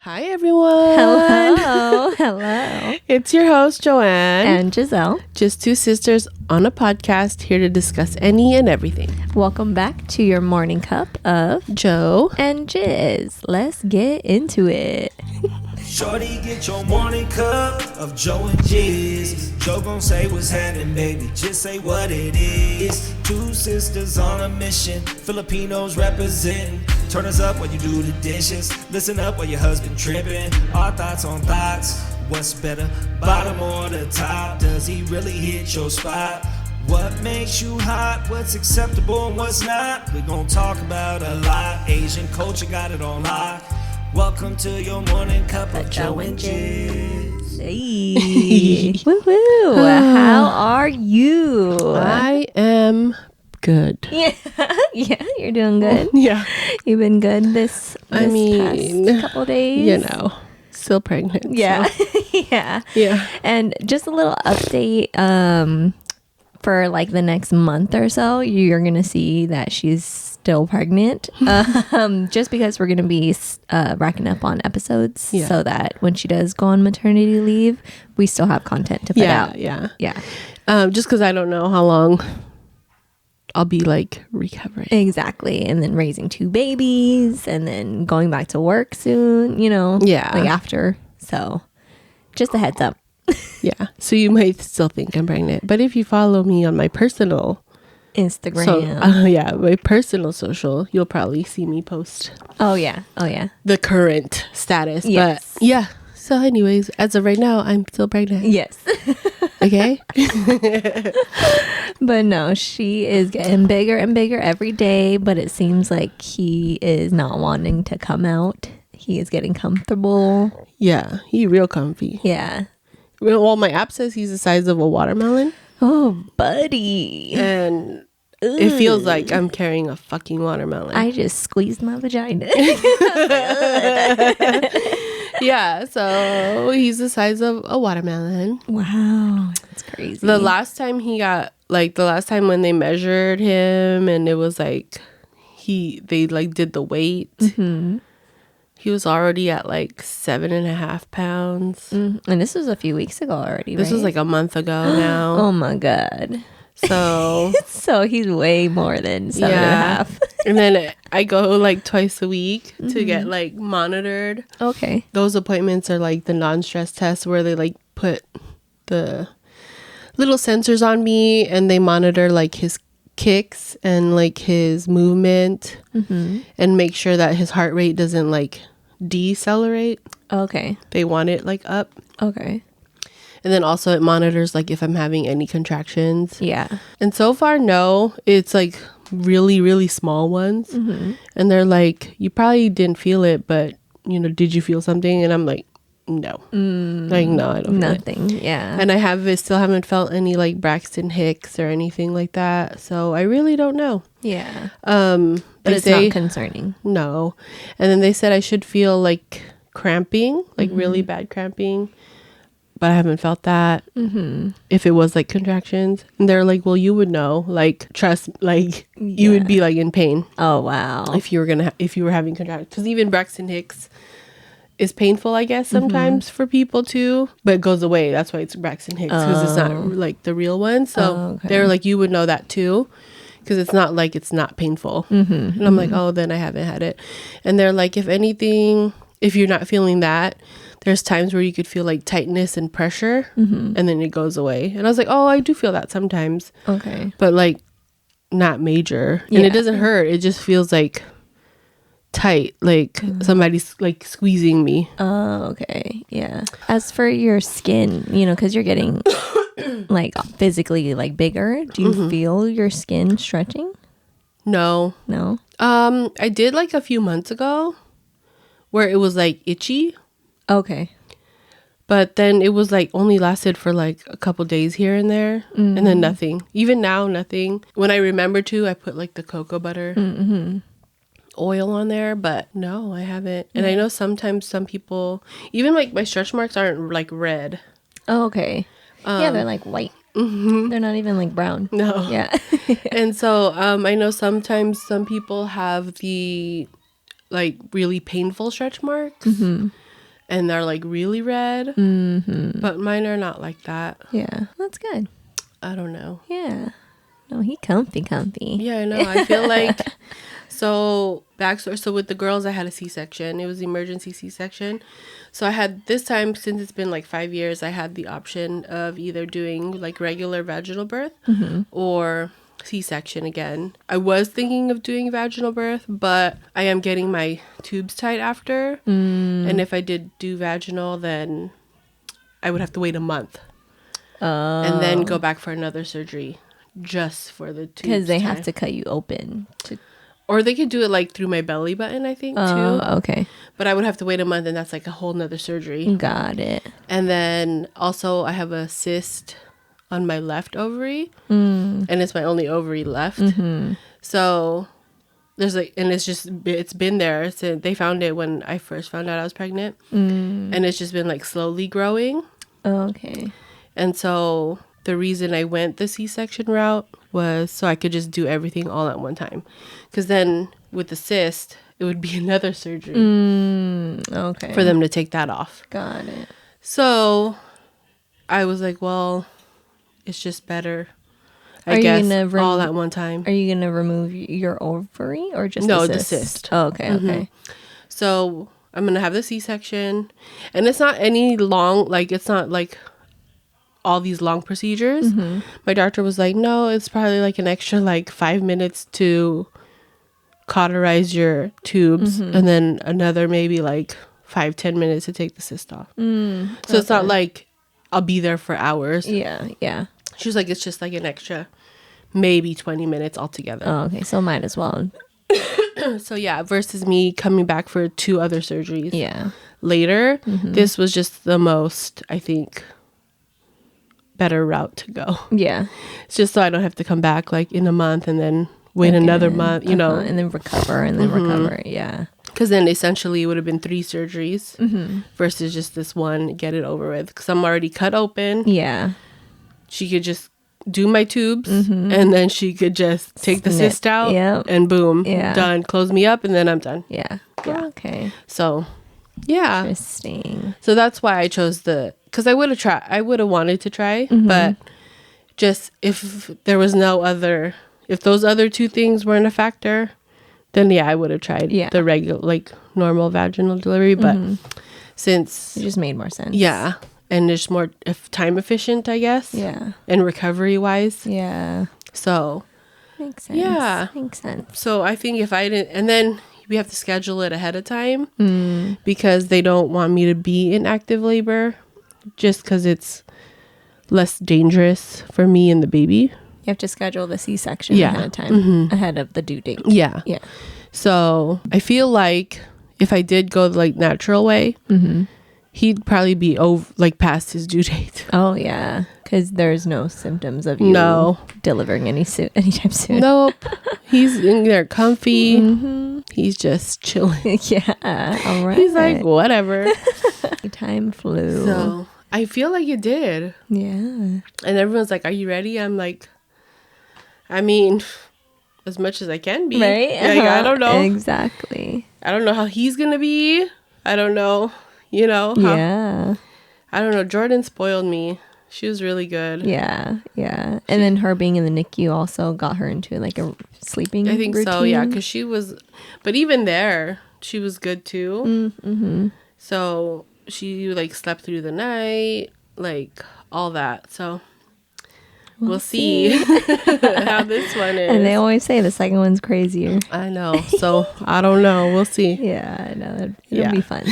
Hi, everyone. Hello. It's your host, Joanne. And Giselle. Just two sisters on a podcast here to discuss any and everything. Welcome back to your morning cup of Joe and Jiz. Let's get into it. Shorty, get your morning cup of Joe and Jiz. Joe gon' say what's happening, baby. Just say what it is. Two sisters on a mission. Filipinos representing. Turn us up while you do the dishes. Listen up while your husband tripping. Our thoughts on thoughts. What's better, bottom or the top? Does he really hit your spot? What makes you hot? What's acceptable and what's not? We gon' talk about a lot. Asian culture got it on lock. Welcome to your morning cup of Joe and Jiz. Hey. Woo-hoo. How are you? I am good. Yeah, you're doing good. Yeah. You've been good this past couple days. You know, still pregnant. Yeah. So. Yeah. And just a little update for like the next month or so, you're going to see that she's still pregnant. Just because we're going to be racking up on episodes so that when she does go on maternity leave, we still have content to put out. Yeah. Just because I don't know how long I'll be like recovering. Exactly. And then raising two babies and then going back to work soon, like after. So just a heads up. Yeah. So you might still think I'm pregnant. But if you follow me on my personal Instagram. My personal social, you'll probably see me post. Oh, yeah. The current status. Yes. But yeah. So anyways, as of right now, I'm still pregnant. Yes. Okay. But no, she is getting bigger and bigger every day. But it seems like he is not wanting to come out. He is getting comfortable. Yeah. He real comfy. Yeah. Well, my app says he's the size of a watermelon. Oh, buddy. And it feels like I'm carrying a fucking watermelon. I just squeezed my vagina. Yeah, so he's the size of a watermelon. Wow, that's crazy. The last time when they measured him and it was like they did the weight. Mm-hmm. He was already at like 7.5 pounds. And this was a few weeks ago already, This was like a month ago now. Oh my God. So he's way more than 7.5. And then I go like twice a week to get like monitored. Okay. Those appointments are like the non-stress tests where they like put the little sensors on me and they monitor like his kicks and like his movement and make sure that his heart rate doesn't like decelerate. Okay. They want it like up. Okay. And then also it monitors like if I'm having any contractions. Yeah. And so far, no. It's like really, really small ones. Mm-hmm. And they're like, you probably didn't feel it, but did you feel something? And I'm like, no. Like, no, I don't feel nothing. Yeah. And I still haven't felt any like Braxton Hicks or anything like that. So I really don't know. Yeah. But it's not concerning. No. And then they said I should feel like cramping, like really bad cramping. But I haven't felt that. Mm-hmm. If it was like contractions. And they're like, well, you would know. Like, trust, like, you would be like in pain. Oh, wow. If you were having contractions. Because even Braxton Hicks is painful, I guess, sometimes for people too. But it goes away. That's why it's Braxton Hicks. Because it's not like the real one. So they're like, you would know that too. Because it's not like it's not painful. And I'm like, oh, then I haven't had it. And they're like, if anything, if you're not feeling that, there's times where you could feel like tightness and pressure and then it goes away. And I was like, oh, I do feel that sometimes. Okay. But like not major. And it doesn't hurt. It just feels like tight. Like somebody's like squeezing me. Oh, okay. Yeah. As for your skin, because you're getting like physically like bigger, do you feel your skin stretching? No. I did like a few months ago where it was like itchy. Okay. But then it was like only lasted for like a couple days here and there. And then nothing. Even now, nothing. When I remember to, I put like the cocoa butter oil on there. But no, I haven't. And I know sometimes some people, even like my stretch marks aren't like red. Oh, okay. Yeah, they're like white. They're not even like brown. No. Yeah. And so I know sometimes some people have the like really painful stretch marks. and they're like really red. But mine are not like that. Yeah, that's good. I don't know. Yeah. No, he comfy. Yeah, I know. I feel like so backstory. So with the girls, I had a C-section. It was emergency C-section. So I had this time, since it's been like 5 years, I had the option of either doing like regular vaginal birth or C-section again. I was thinking of doing vaginal birth, but I am getting my tubes tied after. And if I did do vaginal, then I would have to wait a month and then go back for another surgery just for the tubes. Because they have to cut you open. Or they could do it like through my belly button, I think, too. Okay. But I would have to wait a month, and that's like a whole nother surgery. Got it. And then also I have a cyst on my left ovary, and it's my only ovary left. So there's like, and it's been there since they found it when I first found out I was pregnant. And it's just been like slowly growing. Okay. And so the reason I went the C-section route was so I could just do everything all at one time. Because then with the cyst, it would be another surgery. Okay. For them to take that off. Got it. So I was like, well, it's just better, I guess, all at one time. Are you going to remove your ovary or just the cyst? Oh, okay, okay. So I'm going to have the C-section. And it's not any long, like, it's not like all these long procedures. My doctor was like, no, it's probably like an extra like 5 minutes to cauterize your tubes and then another maybe like 5-10 minutes to take the cyst off. So it's not like I'll be there for hours. Yeah. She was like, it's just like an extra maybe 20 minutes altogether. Oh, okay. So might as well. So yeah, versus me coming back for 2 other surgeries later, this was just the most, I think, better route to go. Yeah. It's just so I don't have to come back like in a month and then wait another month, you know. And then recover and then recover. Yeah. Because then essentially it would have been 3 surgeries versus just this one, get it over with. Because I'm already cut open. Yeah. She could just do my tubes and then she could just take the cyst out and boom, done. Close me up and then I'm done. Yeah. Okay. So, yeah. Interesting. So that's why I chose because I would have wanted to try, but just if there was if those other 2 things weren't a factor, then I would have tried the regular, like normal vaginal delivery. But since it just made more sense. Yeah. And it's more time efficient, I guess. Yeah. And recovery wise. Yeah. So. Makes sense. Yeah. Makes sense. So I think if I didn't, and then we have to schedule it ahead of time because they don't want me to be in active labor just because it's less dangerous for me and the baby. You have to schedule the C-section ahead of time, ahead of the due date. Yeah. Yeah. So I feel like if I did go the like natural way, he'd probably be past his due date. Oh yeah, because there's no symptoms of you delivering anytime soon. Nope. He's in there comfy. He's just chilling. Yeah. All right. He's like, whatever. Time flew. So I feel like it did. Yeah. And everyone's like, are you ready? I'm like, I mean, as much as I can be. Right? Like, I don't know. Exactly. I don't know how he's going to be. I don't know. You know? I don't know. Jordan spoiled me. She was really good. Yeah. Yeah. And then her being in the NICU also got her into like a sleeping I think routine. so, yeah. Because she was, but even there, she was good too. So she like slept through the night, like all that. So we'll see how this one is. And they always say the second one's crazier. I know. So I don't know. We'll see. Yeah, I know. It'll be fun.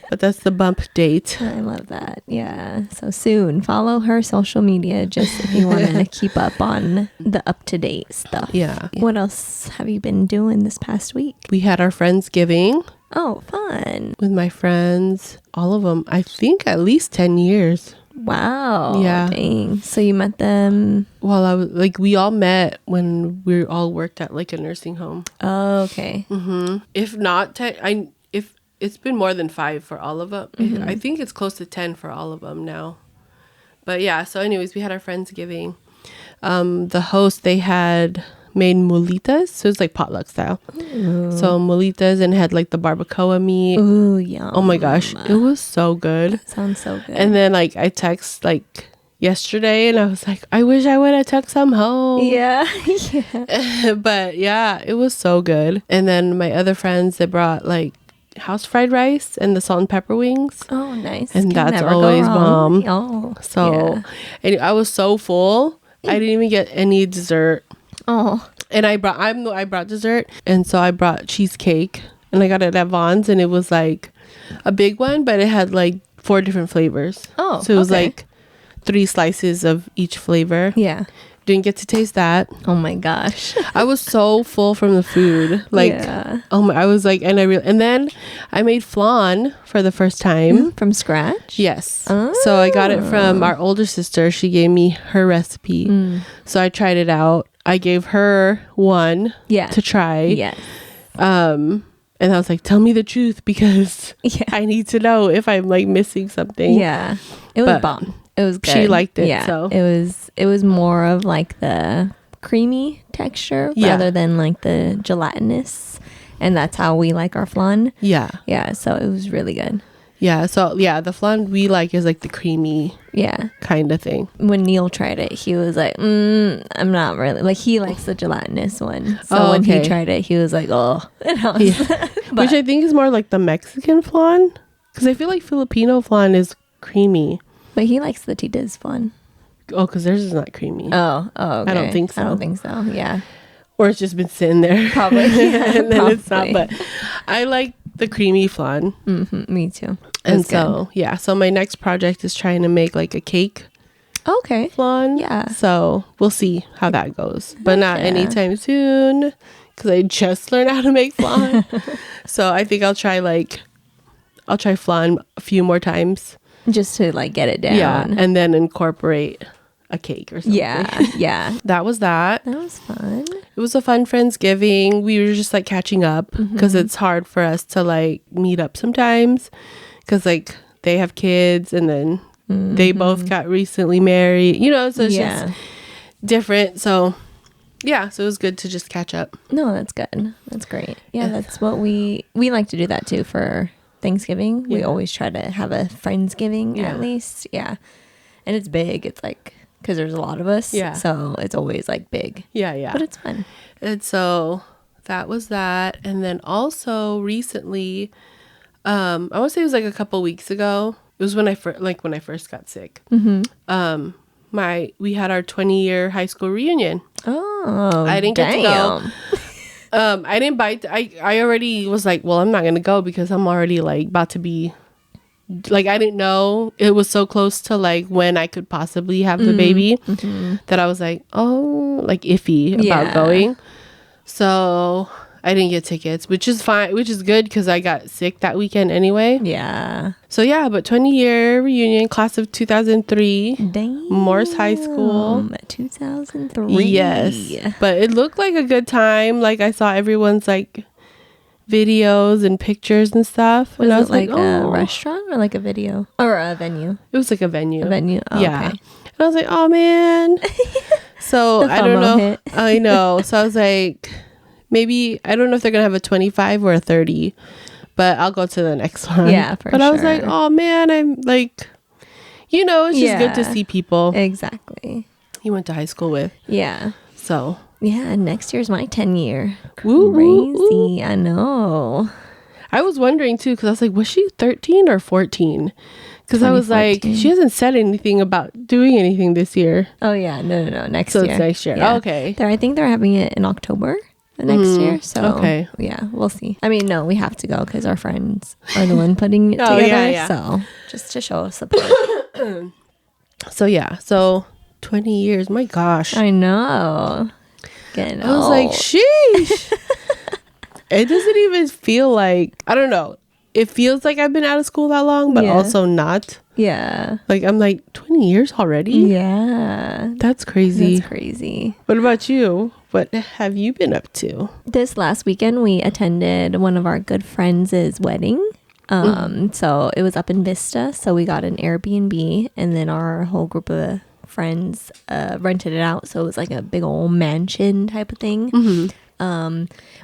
But that's the bump date. I love that. Yeah. So soon, follow her social media just if you want to keep up on the up-to-date stuff. Yeah. What else have you been doing this past week? We had our Friendsgiving. Oh, fun. With my friends. All of them. I think at least 10 years. Wow. Yeah. Dang. So you met them? Well, I was like, we all met when we all worked at like a nursing home. Oh, okay. If not, if it's been more than 5 for all of them. I think it's close to 10 for all of them now. But yeah, so anyways, we had our Friendsgiving. The host, they had made mulitas. So it's like potluck style. Ooh. So mulitas, and had like the barbacoa meat. Ooh, yum. Oh my gosh, it was so good. That sounds so good. And then like I text like yesterday, and I was like, I wish I would have took some home. Yeah. But yeah, it was so good. And then my other friends, they brought like house fried rice and the salt and pepper wings. Oh, nice. And that's always bomb. Oh, so and I was so full, I didn't even get any dessert. Oh. And I brought dessert, and so I brought cheesecake, and I got it at Vaughn's, and it was like a big one, but it had like 4 different flavors. Oh, so it was like 3 slices of each flavor. Yeah. Didn't get to taste that. Oh my gosh. I was so full from the food. Like, I was like, and then I made flan for the first time. From scratch? Yes. Oh. So I got it from our older sister. She gave me her recipe. So I tried it out. I gave her one to try. Yes. And I was like, tell me the truth, because I need to know if I'm like missing something. Yeah. It was bomb. It was good. She liked it. Yeah. So it was more of like the creamy texture rather than like the gelatinous. And that's how we like our flan. Yeah. Yeah. So it was really good. Yeah. So the flan we like is like the creamy kind of thing. When Neil tried it, he was like, I'm not really like, he likes the gelatinous one. So when he tried it, he was like, oh. And I was which I think is more like the Mexican flan, because I feel like Filipino flan is creamy. But he likes the Tita's flan. Oh, because theirs is not creamy. Oh, okay. I don't think so. Yeah. Or it's just been sitting there. Probably. And then it's not. But I like the creamy flan. Me too. And so, so my next project is trying to make like a cake. Okay. Flan. Yeah. So we'll see how that goes. But not anytime soon, because I just learned how to make flan. So I think I'll try flan a few more times. Just to like get it down. Yeah. And then incorporate a cake or something. Yeah. That was that. That was fun. It was a fun Friendsgiving. We were just like catching up, because it's hard for us to like meet up sometimes, because like they have kids, and then they both got recently married, so it's just different. So so it was good to just catch up. No, that's good. That's great. Yeah, that's what we like to do that too for Thanksgiving. We always try to have a Friendsgiving at least. Yeah. And it's big. It's like, because there's a lot of us. Yeah. So it's always like big. Yeah. But it's fun. And so that was that. And then also recently, I want to say it was like a couple weeks ago. It was when I first got sick. We had our 20-year high school reunion. Oh, I didn't get to go. I didn't bite. I already was like, well, I'm not gonna go, because I'm already like about to be like, I didn't know it was so close to like when I could possibly have the baby that I was like, oh, like iffy about going. So I didn't get tickets, which is fine, which is good, because I got sick that weekend anyway. Yeah. So but 20-year reunion, class of 2003. Dang. Morse High School. 2003. Yes. But it looked like a good time. Like I saw everyone's like videos and pictures and stuff. Was it like a restaurant or like a video or a venue? It was like a venue. Oh, yeah. Okay. And I was like, oh man. So I don't know. Hit. I know. So I was like, maybe, I don't know if they're gonna have a 25 or a 30, but I'll go to the next one. Yeah, for sure. But I was like, oh man, I'm like, it's just good to see people. Exactly. You went to high school with. Yeah. So. Yeah, next year's my 10-year. Woo, Crazy. I know. I was wondering too, because I was like, was she 13 or 14? Because I was like, she hasn't said anything about doing anything this year. Oh yeah, no, next year. So it's next year. Yeah. Oh, okay. I think they're having it in October next year. So yeah, we'll see. I mean, no, we have to go because our friends are the one putting it together. Yeah. So just to show us support. So 20 years. My gosh. I know. I was like, sheesh. It doesn't even feel like, I don't know. It feels like I've been out of school that long, but also not. Yeah. Like, I'm like, 20 years already? Yeah. That's crazy. What about you? What have you been up to? This last weekend, we attended one of our good friends' wedding. So it was up in Vista. So we got an Airbnb, and then our whole group of friends rented it out, so it was like a big old mansion type of thing.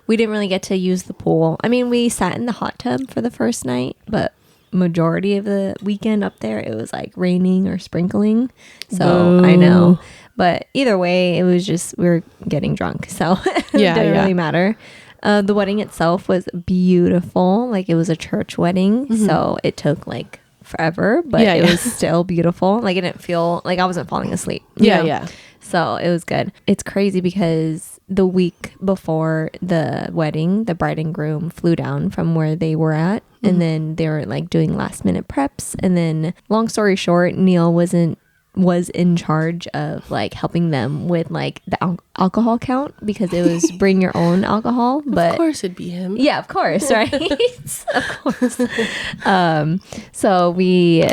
We didn't really get to use the pool. I mean, we sat in the hot tub for the first night, but majority of the weekend up there it was like raining or sprinkling, so I know. But either way, it was just we were getting drunk, so it didn't really matter. The wedding itself was beautiful. Like, it was a church wedding, so it took like forever, but it was still beautiful. Like, it didn't feel like I wasn't falling asleep. You know? So it was good. It's crazy because the week before the wedding, the bride and groom flew down from where they were at, and then they were like doing last minute preps. And then, long story short, Neil was in charge of like helping them with like the alcohol count, because it was bring your own alcohol. But of course it'd be him. Yeah, of course, right? Of course. So we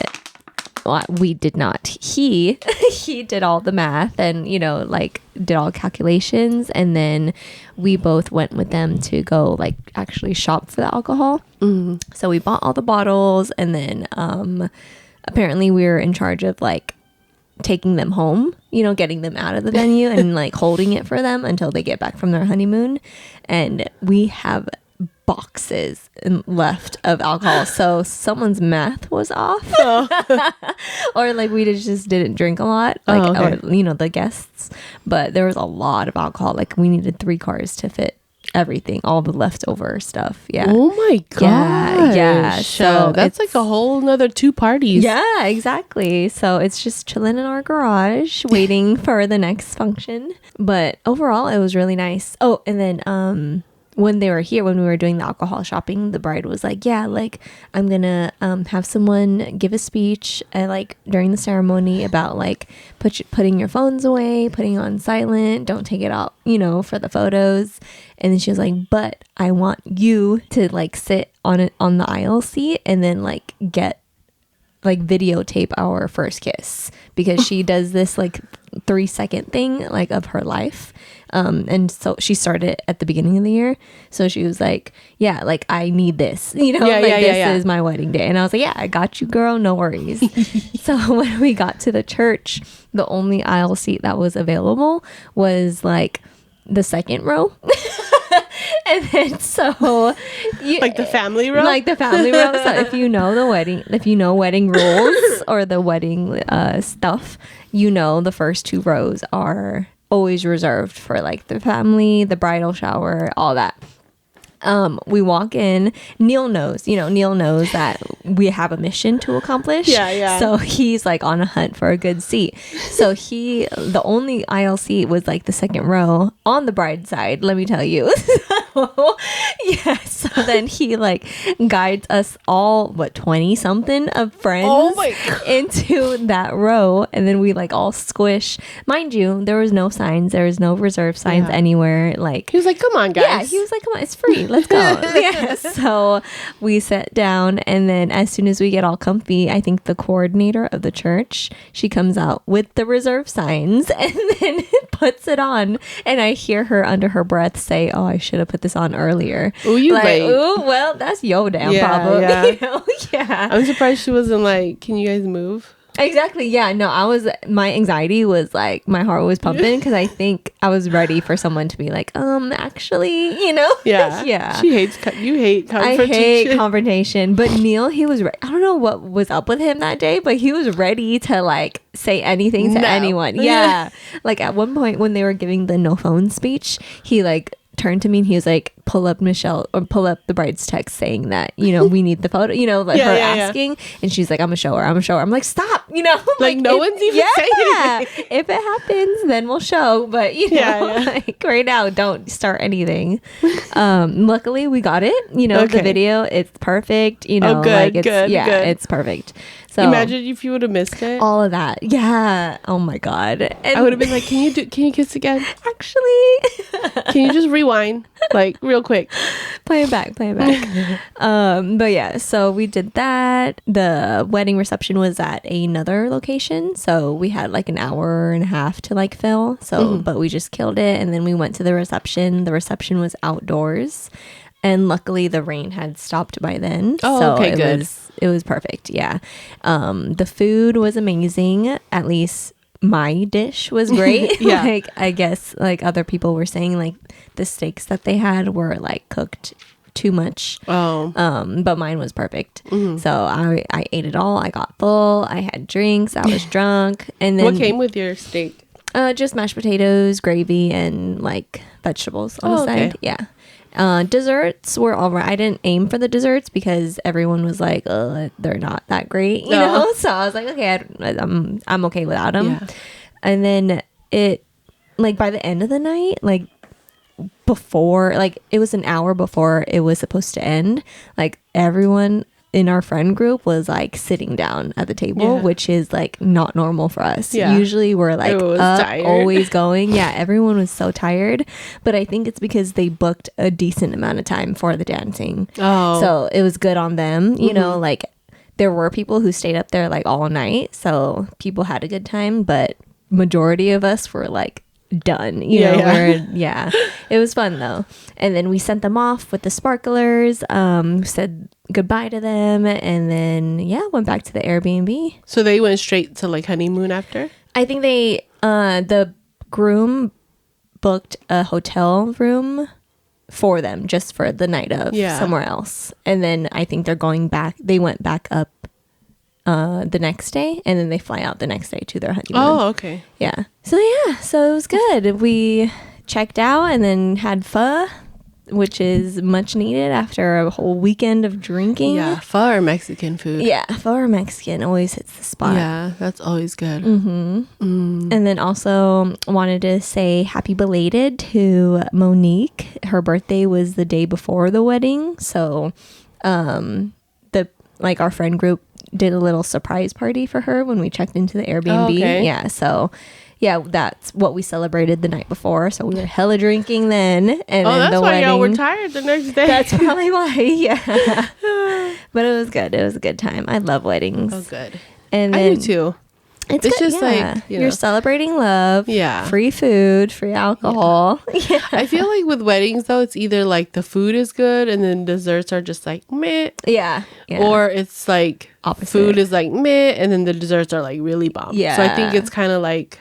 did not. He did all the math and, you know, like did all calculations, and then we both went with them to go like actually shop for the alcohol. So we bought all the bottles, and then apparently we were in charge of like taking them home, you know, getting them out of the venue and like holding it for them until they get back from their honeymoon. And we have boxes left of alcohol, so someone's math was off. Or like we just didn't drink a lot, like or, you know, the guests, but there was a lot of alcohol. Like, we needed 3 cars to fit everything, all the leftover stuff. Oh my gosh. So that's like a whole nother 2 parties. Yeah, exactly. So it's just chilling in our garage waiting for the next function. But overall, it was really nice. Oh, and then when they were here, when we were doing the alcohol shopping, the bride was like, yeah, like, I'm gonna have someone give a speech like during the ceremony about like putting your phones away, putting on silent, don't take it out, you know, for the photos. And then she was like, but I want you to like sit on the aisle seat and then like get like videotape our first kiss, because she does this like 3-second thing like of her life. And so she started at the beginning of the year. So she was like, yeah, like, I need this, you know, this is my wedding day. And I was like, yeah, I got you, girl. No worries. So when we got to the church, the only aisle seat that was available was like the second row. And then so like the family row, so if you know wedding rules or the wedding stuff, you know, the first 2 rows are always reserved for like the family, the bridal shower, all that. We walk in. Neil knows that we have a mission to accomplish. So he's like on a hunt for a good seat. So the only aisle seat was like the second row on the bride's side, let me tell you. So then he like guides us all, 20 something of friends into that row, and then we like all squish. Mind you, there was no signs, there was no reserve signs anywhere. Like, he was like, come on, guys. Yeah, he was like, come on, it's free, let's go. So we sat down, and then as soon as we get all comfy, I think the coordinator of the church, she comes out with the reserve signs and then puts it on, and I hear her under her breath say, oh, I should have put this on earlier. Oh, you like, late. Oh, well, that's your damn problem. You know? I'm surprised she wasn't like, can you guys move? Exactly. Yeah. No, my anxiety was like, my heart was pumping, because I think I was ready for someone to be like, actually, you know? Yeah. You hate confrontation. I hate confrontation. But Neil, he was, I don't know what was up with him that day, but he was ready to like say anything to anyone. Yeah. Like at one point when they were giving the no phone speech, he like turned to me and he was like, pull up the bride's text saying that, you know, we need the photo, you know, like asking. And she's like, I'm gonna show her. I'm like, stop, you know, like no one's even saying anything. If it happens, then we'll show, but you know, like right now, don't start anything. Luckily we got it, you know, the video, it's perfect, you know. Good, like good. It's perfect. So imagine if you would have missed it. All of that. Yeah. Oh my God. And I would have been like, can you kiss again? Actually. Can you just rewind? Like real quick. Play it back. But yeah, so we did that. The wedding reception was at another location. So we had like an hour and a half to like fill. So, but we just killed it. And then we went to the reception. The reception was outdoors. And luckily the rain had stopped by then. Oh, so okay, good. It was perfect. Yeah. The food was amazing. At least my dish was great. Yeah. Like, I guess like other people were saying like the steaks that they had were like cooked too much. But mine was perfect. So I ate it all. I got full. I had drinks. I was drunk. And then what came with your steak? Just mashed potatoes, gravy, and like vegetables on the side. Okay. Yeah. Desserts were all right. I didn't aim for the desserts because everyone was like, "Oh, they're not that great," you know. So I was like, "Okay, I'm okay without them." Yeah. And then it, like by the end of the night, like before, like it was an hour before it was supposed to end. Like everyone in our friend group was like sitting down at the table, which is like not normal for us. Usually we're like up, tired. Always going. Yeah, everyone was so tired, but I think it's because they booked a decent amount of time for the dancing. So it was good on them, you know. Like there were people who stayed up there like all night, so people had a good time, but majority of us were like done, you know. It was fun though. And then we sent them off with the sparklers, said goodbye to them, and then went back to the Airbnb. So they went straight to like honeymoon after? I think they the groom booked a hotel room for them just for the night of somewhere else, and then I think they went back up the next day, and then they fly out the next day to their honeymoon. Okay. Yeah. So it was good. We checked out and then had pho, which is much needed after a whole weekend of drinking. Yeah, pho or Mexican food. Yeah, pho or Mexican always hits the spot. Yeah, that's always good. And then also wanted to say happy belated to Monique. Her birthday was the day before the wedding, so our friend group did a little surprise party for her when we checked into the Airbnb. Okay. Yeah, so that's what we celebrated the night before. So we were hella drinking then, and then that's why y'all were tired the next day. That's probably why. Yeah, but it was good. It was a good time. I love weddings. Oh, good. And then, I do too. It's good, just like you're celebrating love. Yeah. Free food, free alcohol. Yeah. I feel like with weddings though, it's either like the food is good and then desserts are just like meh. Yeah. Or it's like opposite. Food is like meh and then the desserts are like really bomb. Yeah. So I think it's kind of like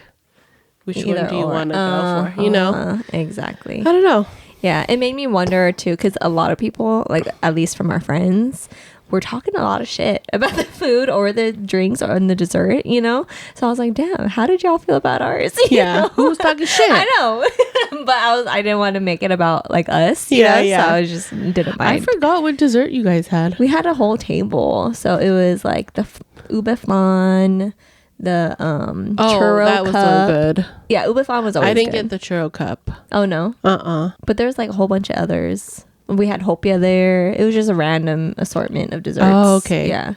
which one do you want to go for? You know? Exactly. I don't know. Yeah. It made me wonder too, because a lot of people, like at least from our friends, we're talking a lot of shit about the food or the drinks or the dessert, you know? So I was like, damn, how did y'all feel about ours? You know? Who was talking shit? I know. But I didn't want to make it about like us. You know? So I just didn't mind. I forgot what dessert you guys had. We had a whole table. So it was like the ube flan, the churro that was cup. so good. Yeah, ube flan was always I didn't good. get the churro cup. Oh, no? But there's like a whole bunch of others. We had hopia there. It was just a random assortment of desserts. Oh, okay. Yeah.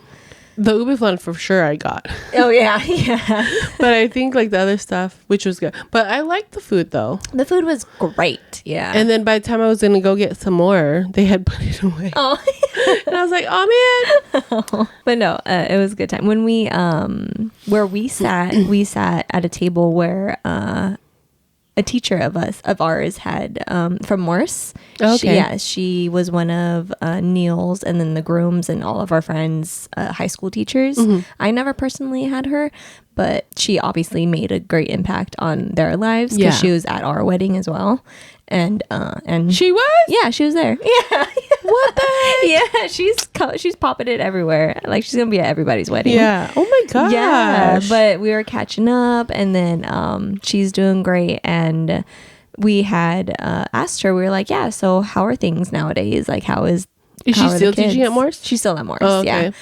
The ube flan for sure I got. Oh, yeah. Yeah. But I think like the other stuff, which was good. But I liked the food though. The food was great. Yeah. And then by the time I was going to go get some more, they had put it away. Oh. And I was like, oh man. But no, it was a good time. When we, where we sat at a table where, a teacher of ours had from Morse. Okay. She was one of Neil's and then the groom's and all of our friends' high school teachers. I never personally had her, but she obviously made a great impact on their lives because she was at our wedding as well. And She was? Yeah, she was there. Yeah. What the heck? Yeah, she's popping it everywhere. Like she's gonna be at everybody's wedding. Yeah. Oh my gosh. Yeah, but we were catching up, and then she's doing great, and we had asked her. We were like, "Yeah, so how are things nowadays? Like, is she still teaching at Morse? She's still at Morse. Oh, okay.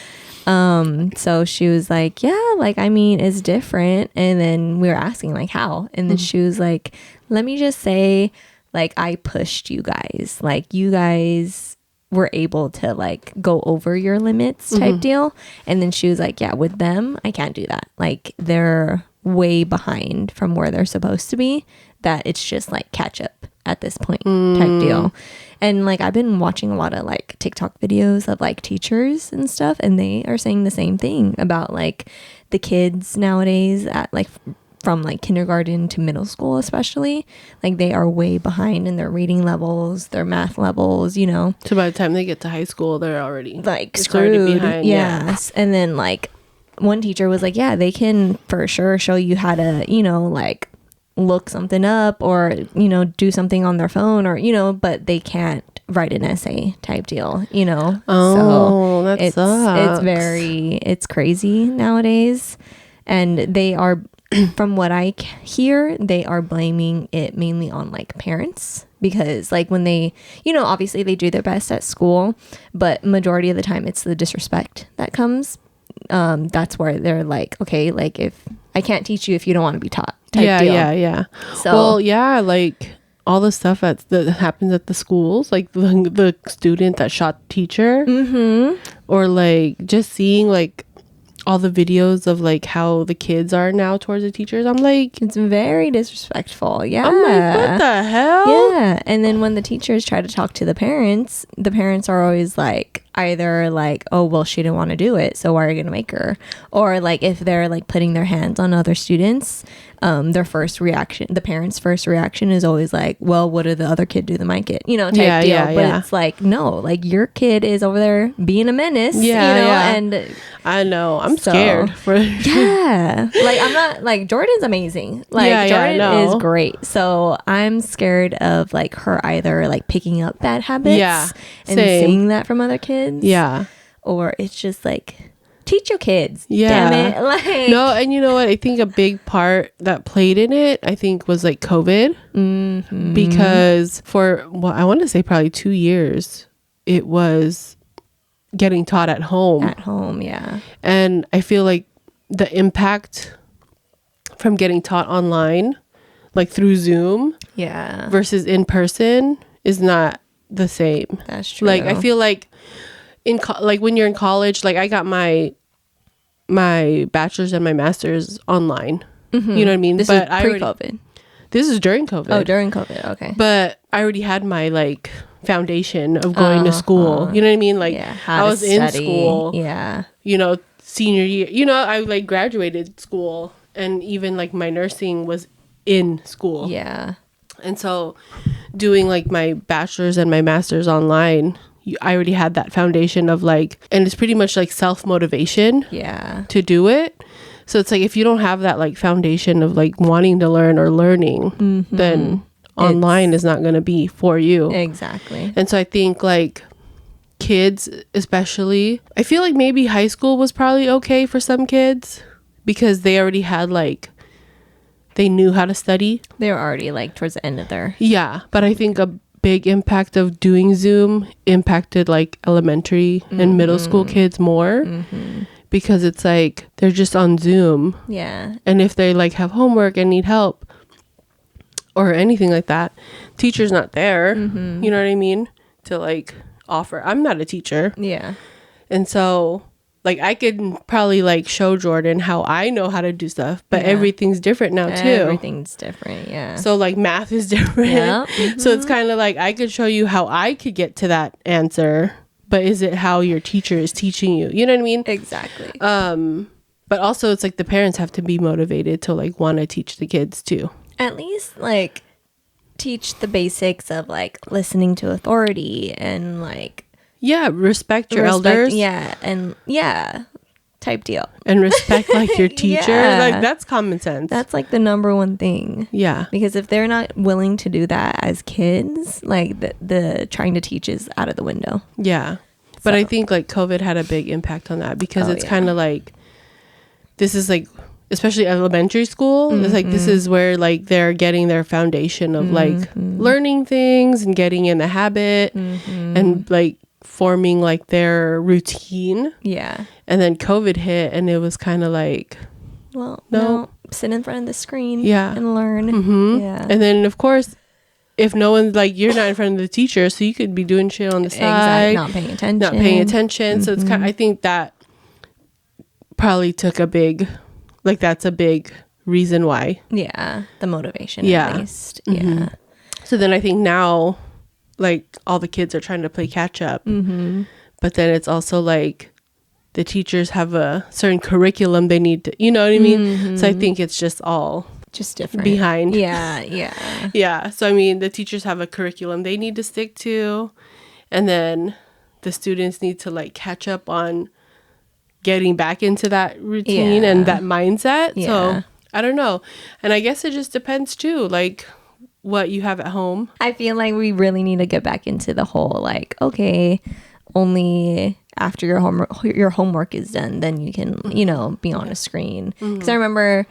Yeah. So she was like, "Yeah, like I mean, it's different." And then we were asking like how, and then she was like, "Let me just say, like I pushed you guys. Like you guys were able to like go over your limits type deal." And then she was like, yeah, with them I can't do that. Like they're way behind from where they're supposed to be, that it's just like catch up at this point type deal. And like I've been watching a lot of like TikTok videos of like teachers and stuff, and they are saying the same thing about like the kids nowadays at like from like kindergarten to middle school, especially, like they are way behind in their reading levels, their math levels, you know. So by the time they get to high school, they're already like screwed behind. Yes. And then like one teacher was like, yeah, they can for sure show you how to, you know, like look something up or, you know, do something on their phone or, you know, but they can't write an essay type deal, you know. Oh, that it's sucks. it's crazy nowadays, and they are from what I hear, they are blaming it mainly on like parents, because like when they, you know, obviously they do their best at school, but majority of the time it's the disrespect that comes. That's where they're like, okay, like if I can't teach you if you don't want to be taught type deal. Yeah. So well, yeah, like all the stuff that happens at the schools, like the student that shot the teacher, or like just seeing like all the videos of like how the kids are now towards the teachers. I'm like, it's very disrespectful. Yeah. I'm like, what the hell? Yeah. And then when the teachers try to talk to the parents are always like, either like, oh, well, she didn't want to do it, so why are you gonna make her? Or like if they're like putting their hands on other students, the parents' first reaction is always like, well, what did the other kid do that might get, you know, type deal. But it's like, no, like your kid is over there being a menace, you know, and I know, I'm scared for yeah, like I'm not like, Jordan's amazing, like Jordan is great, so I'm scared of like her either like picking up bad habits and seeing that from other kids, or it's just like, teach your kids, damn it. Like, no, and you know what, I think a big part that played in it, I think, was like COVID, because for I want to say probably 2 years it was getting taught at home, and I feel like the impact from getting taught online, like through Zoom, versus in person, is not the same. That's true. Like I feel like like when you're in college, like I got my bachelor's and my master's online. You know what I mean? This is pre-COVID. This is during COVID. Oh, during COVID. Okay. But I already had my like foundation of going to school. You know what I mean? Like I was in school. Yeah. You know, senior year. You know, I like graduated school, and even like my nursing was in school. Yeah. And so doing like my bachelor's and my master's online, I already had that foundation of like, and it's pretty much like self-motivation to do it. So it's like, if you don't have that like foundation of like wanting to learn or learning, then online is not going to be for you. Exactly. And so I think like kids, especially, I feel like maybe high school was probably okay for some kids because they already had like, they knew how to study. They were already like towards the end of their... Yeah. But I think a big impact of doing Zoom impacted like elementary and middle school kids more, because it's like they're just on Zoom. Yeah. And if they like have homework and need help or anything like that, teacher's not there. You know what I mean? To like offer. I'm not a teacher. Yeah. And so like I could probably like show Jordan how I know how to do stuff, but everything's different now too. Everything's different, yeah. So like math is different. Yeah. So it's kind of like I could show you how I could get to that answer, but is it how your teacher is teaching you? You know what I mean? Exactly. But also it's like the parents have to be motivated to like want to teach the kids too. At least like teach the basics of like listening to authority and like respect your elders. And type deal. And respect like your teacher. Like that's common sense. That's like the number one thing. Yeah. Because if they're not willing to do that as kids, like the trying to teach is out of the window. Yeah. But I think like COVID had a big impact on that, because it's kind of like, this is like, especially elementary school, it's like this is where like they're getting their foundation of like learning things and getting in the habit and like forming like their routine. Yeah. And then COVID hit and it was kind of like, well, no, sit in front of the screen and learn. Yeah. And then of course, if no one's like, you're not in front of the teacher, so you could be doing shit on the side, not paying attention. So it's kind of, I think that probably took a big, like that's a big reason why. Yeah. The motivation at least. Yeah. So then I think now like all the kids are trying to play catch up, but then it's also like the teachers have a certain curriculum they need to, you know what I mean? So I think it's just all just different behind. Yeah. So I mean, the teachers have a curriculum they need to stick to, and then the students need to like catch up on getting back into that routine and that mindset. Yeah. So I don't know. And I guess it just depends too, like what you have at home. I feel like we really need to get back into the whole like, okay, only after your homework is done, then you can, you know, be on a screen. Because I remember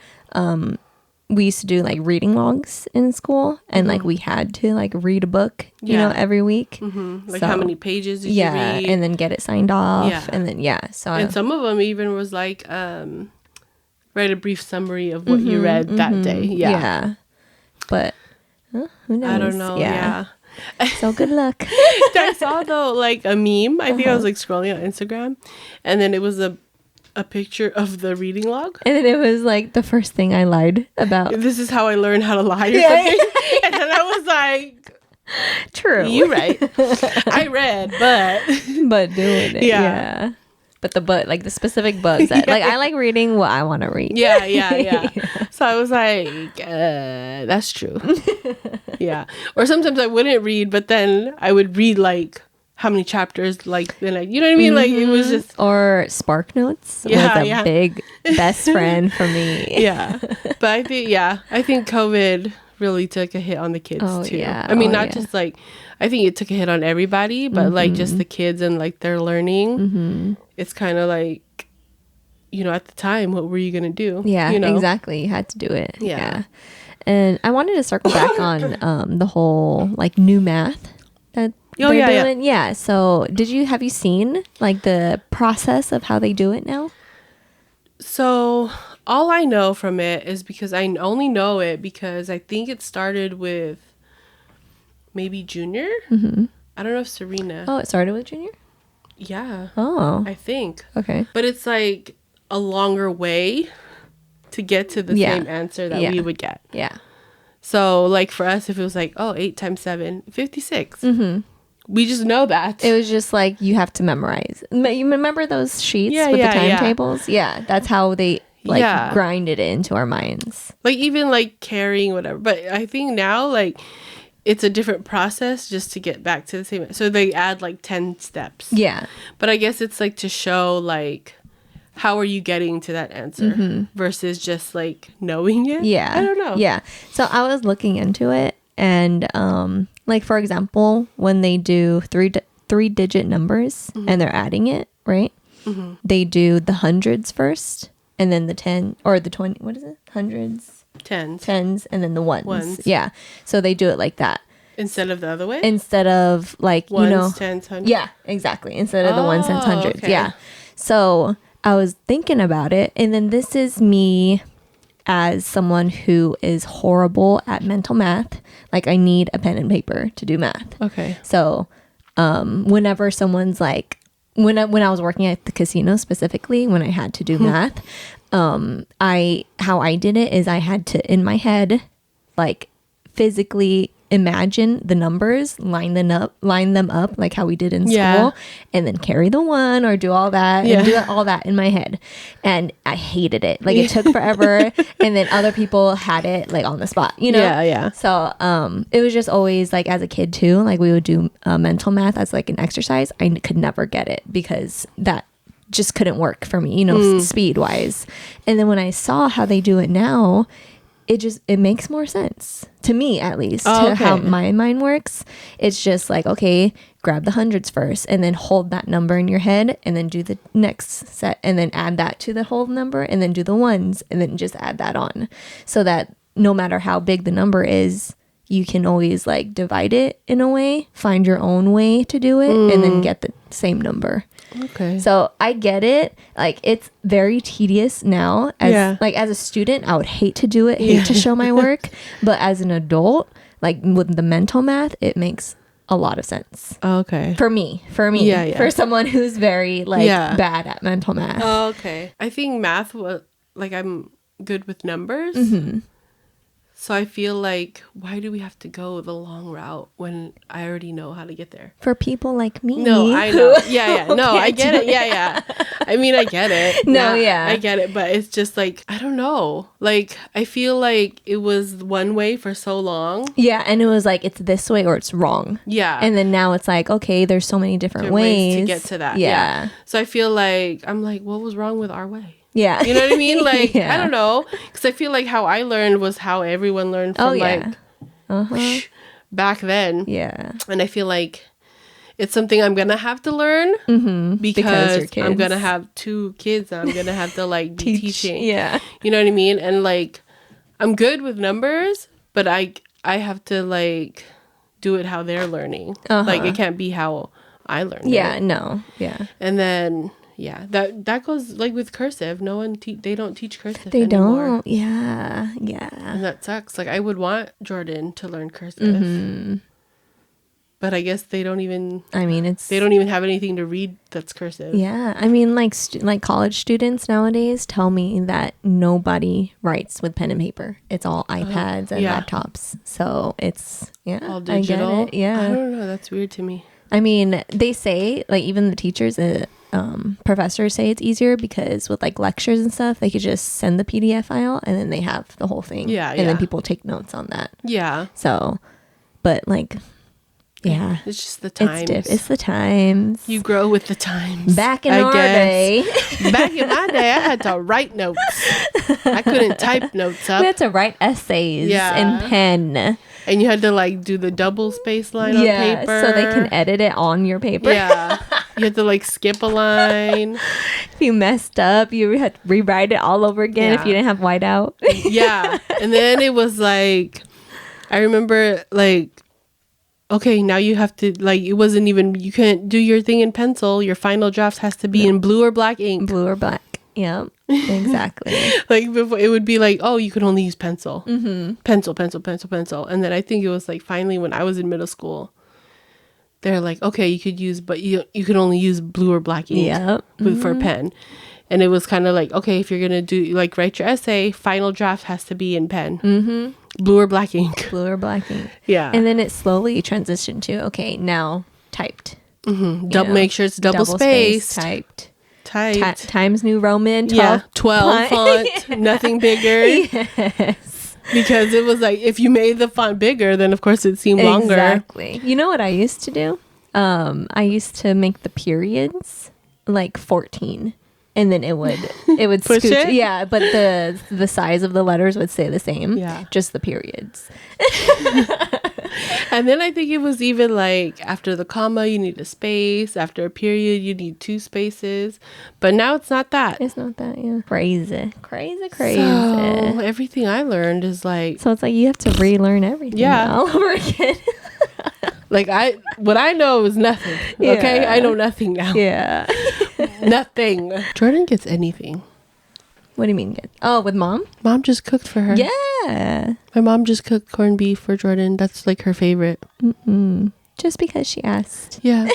we used to do like reading logs in school, and like we had to like read a book, you know, every week. Like how many pages did you read? And then get it signed off, and then so and some of them even was like write a brief summary of what you read that day. But who knows? I don't know. So good luck. I saw though like a meme. I think I was like scrolling on Instagram, and then it was a picture of the reading log, and then it was like the first thing I lied about. This is how I learned how to lie or something. And then I was like, true, you're right. I read, but doing it, yeah. But like the specific books that like I like reading what I want to read. Yeah. So I was like, that's true. Yeah. Or sometimes I wouldn't read, but then I would read like how many chapters, like then you know what I mean? Like it was just or Spark Notes was a big best friend for me. Yeah. But I think COVID really took a hit on the kids too. Yeah. I mean, not just like, I think it took a hit on everybody, but like just the kids and like their learning. It's kind of like, you know, at the time, what were you going to do? Yeah, you know? exactly. You had to do it. Yeah. And I wanted to circle back on the whole like new math that they're doing. Yeah. So have you seen like the process of how they do it now? So all I know from it is because I only know it because I think it started with maybe Junior. I don't know if Serena. Oh, it started with Junior? Yeah. Oh. I think. Okay. But it's like a longer way to get to the same answer that we would get. Yeah. So like for us, if it was like, 8 times 7, 56. We just know that. It was just like you have to memorize. You remember those sheets with the timetables? Yeah. That's how they grinded it into our minds. Like even like carrying whatever. But I think now like it's a different process just to get back to the same. So they add like 10 steps. Yeah. But I guess it's like to show like how are you getting to that answer versus just like knowing it. Yeah. I don't know. Yeah. So I was looking into it, and like for example, when they do three digit numbers and they're adding it, right? They do the hundreds first, and then the 10 or the 20. What is it? Hundreds. Tens, and then the ones. Yeah. So they do it like that. Instead of the other way? Instead of like, ones, you know. Tens, hundreds. Yeah, exactly. Instead of the ones, tens, hundreds. Okay. Yeah. So I was thinking about it, and then this is me as someone who is horrible at mental math. Like I need a pen and paper to do math. Okay. So whenever someone's like, when I was working at the casino specifically, when I had to do math, how I did it is I had to, in my head, like physically imagine the numbers, line them up like how we did in school, and then carry the one or do all that and do all that in my head. And I hated it. Like it took forever, and then other people had it like on the spot, you know? Yeah. So it was just always like as a kid too, like we would do mental math as like an exercise. I could never get it because that just couldn't work for me, you know, speed wise. And then when I saw how they do it now, it makes more sense to me, at least, to how my mind works. It's just like, okay, grab the hundreds first and then hold that number in your head and then do the next set and then add that to the whole number and then do the ones and then just add that on, so that no matter how big the number is, you can always like divide it in a way, find your own way to do it, and then get the same number. Okay. So I get it. Like it's very tedious now. As a student, I would hate to do it, hate to show my work. But as an adult, like with the mental math, it makes a lot of sense. Okay. For me. Yeah. For someone who's very bad at mental math. Oh, okay. I think math was like I'm good with numbers. So I feel like, why do we have to go the long route when I already know how to get there? For people like me. No, I know. Yeah. No, I get it. Yeah. I mean, I get it. No, yeah. I get it. But it's just like, I don't know. Like, I feel like it was one way for so long. Yeah. And it was like, it's this way or it's wrong. Yeah. And then now it's like, okay, there's so many different ways to get to that. Yeah. So I feel like, I'm like, what was wrong with our way? Yeah. You know what I mean? Like, yeah. I don't know. Because I feel like how I learned was how everyone learned from like back then. Yeah. And I feel like it's something I'm going to have to learn because I'm going to have 2 kids and I'm going to have to like be teaching. Yeah. You know what I mean? And like, I'm good with numbers, but I have to like do it how they're learning. Like, it can't be how I learned it. Yeah. No. Yeah. And then... yeah, that goes like with cursive. No one they don't teach cursive They anymore. don't. Yeah. And that sucks. Like, I would want Jordan to learn cursive. But I guess they don't even they don't even have anything to read that's cursive. Yeah. I mean, like college students nowadays tell me that nobody writes with pen and paper. It's all iPads and laptops. So it's all digital. I get it. Yeah. I don't know, that's weird to me. I mean, they say, like, even the teachers, professors say it's easier because with like lectures and stuff, they could just send the PDF file and then they have the whole thing. Yeah. And then people take notes on that. Yeah. So, but like, yeah. It's just the times. It's the times. You grow with the times. Back in our day. Back in my day, I had to write notes. I couldn't type notes up. We had to write essays in pen. And you had to like do the double space line on paper. So they can edit it on your paper. Yeah. You had to like skip a line. If you messed up, you had to rewrite it all over again if you didn't have whiteout. Yeah. And then it was like, I remember like, okay, now you have to like, it wasn't even, you couldn't do your thing in pencil. Your final draft has to be in blue or black ink. Blue or black. Yeah, exactly. Like before, it would be like, oh, you could only use pencil. Pencil. And then I think it was like finally when I was in middle school, they're like, okay, you could use, but you could only use blue or black ink for a pen. And it was kind of like, okay, if you're going to do like write your essay, final draft has to be in pen. Blue or black ink. Blue or black ink. Yeah. And then it slowly transitioned to, okay, now typed. Make sure it's double spaced. Typed. Times New Roman 12, 12 font, nothing bigger. Yes. Because it was like, if you made the font bigger, then of course it seemed longer. Exactly. You know what I used to do? I used to make the periods like 14. And then it would push scooch. it? Yeah, but the size of the letters would stay the same. Yeah. Just the periods. And then I think it was even like after the comma, you need a space. After a period, you need 2 spaces. But now it's not that. It's not that, yeah. Crazy. So everything I learned is like... So it's like you have to relearn everything all over again. Like what I know is nothing. Okay? I know nothing now. Yeah. Nothing. Jordan gets anything. What do you mean? Oh, with mom? Mom just cooked for her. Yeah. My mom just cooked corned beef for Jordan. That's like her favorite. Just because she asked. Yeah.